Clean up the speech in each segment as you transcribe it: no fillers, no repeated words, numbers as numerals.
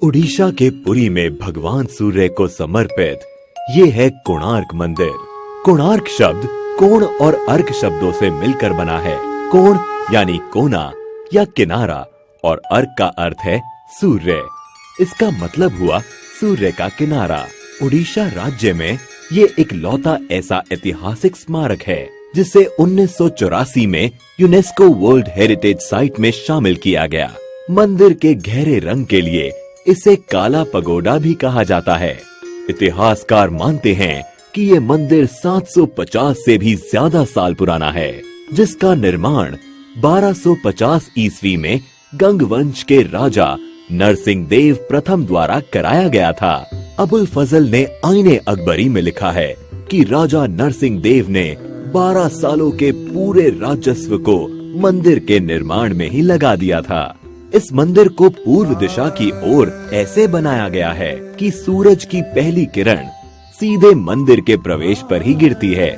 उड़ीसा के पुरी में भगवान सूर्य को समर्पित ये है कोणार्क मंदिर। कोणार्क शब्द कोण और अर्क शब्दों से मिलकर बना है। कोण यानी कोना या किनारा और अर्क का अर्थ है सूर्य। इसका मतलब हुआ सूर्य का किनारा। उड़ीसा राज्य में ये इकलौता ऐसा ऐतिहासिक स्मारक है जिसे 1984 में यूनेस्को वर्ल्ड हेरिटेज साइट में शामिल किया गया। मंदिर के गहरे रंग के लिए इसे काला पगोडा भी कहा जाता है। इतिहासकार मानते हैं कि ये मंदिर 750 से भी ज्यादा साल पुराना है, जिसका निर्माण 1250 ईस्वी में गंग वंश के राजा नरसिंह देव प्रथम द्वारा कराया गया था। अबुल फजल ने आईने अकबरी में लिखा है कि राजा नरसिंह देव ने 12 सालों के पूरे राजस्व को मंदिर के निर्माण में ही लगा दिया था। इस मंदिर को पूर्व दिशा की ओर ऐसे बनाया गया है कि सूरज की पहली किरण सीधे मंदिर के प्रवेश पर ही गिरती है।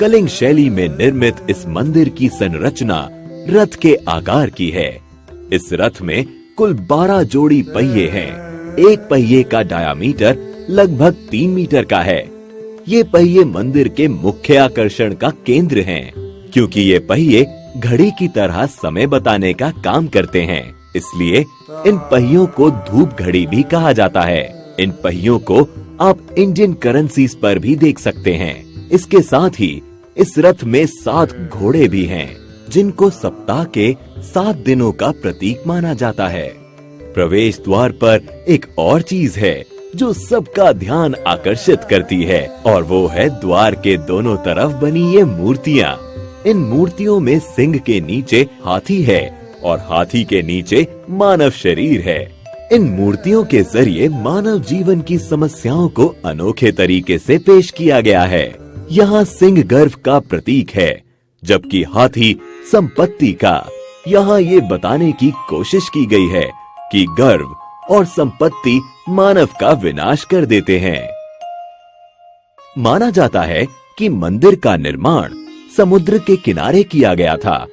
कलिंग शैली में निर्मित इस मंदिर की संरचना रथ के आकार की है। इस रथ में कुल 12 जोड़ी पहिए हैं। एक पहिए का डायामीटर लगभग 3 मीटर का है। ये पहिए मंदिर के मुख्य आकर्षण का केंद्र हैं, क्योंकि ये पहिए घड़ी की तरह समय बताने का काम करते हैं। इसलिए इन पहियों को धूप घड़ी भी कहा जाता है। इन पहियों को आप इंडियन करेंसीज पर भी देख सकते हैं। इसके साथ ही इस रथ में 7 घोड़े भी हैं, जिनको सप्ताह के 7 दिनों का प्रतीक माना जाता है। प्रवेश द्वार पर एक और चीज है जो सबका ध्यान आकर्षित करती है, और वो है द्वार के दोनों तरफ बनी ये मूर्तियाँ। इन मूर्तियों में सिंह के नीचे हाथी है और हाथी के नीचे मानव शरीर है। इन मूर्तियों के जरिए मानव जीवन की समस्याओं को अनोखे तरीके से पेश किया गया है। यहाँ सिंह गर्व का प्रतीक है, जबकि हाथी संपत्ति का। यहाँ ये बताने की कोशिश की गई है कि गर्व और संपत्ति मानव का विनाश कर देते हैं। माना जाता है कि मंदिर का निर्माण समुद्र के किनारे किया गया था,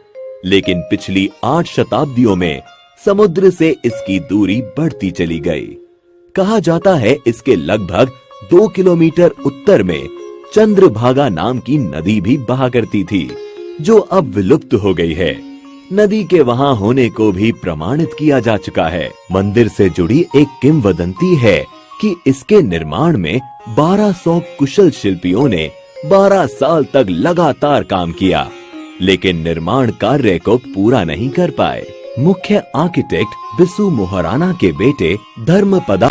लेकिन पिछली 8 शताब्दियों में समुद्र से इसकी दूरी बढ़ती चली गई। कहा जाता है इसके लगभग 2 किलोमीटर उत्तर में चंद्रभागा नाम की नदी भी बहा करती थी, जो अब विलुप्त हो गई है। नदी के वहां होने को भी प्रमाणित किया जा चुका है। मंदिर से जुड़ी एक किंवदंती है कि इसके निर्माण में 1200 कुशल शिल्पियों ने 12 साल तक लगातार काम किया, लेकिन निर्माण कार्य को पूरा नहीं कर पाए। मुख्य आर्किटेक्ट बिसु मोहराना के बेटे धर्मपदा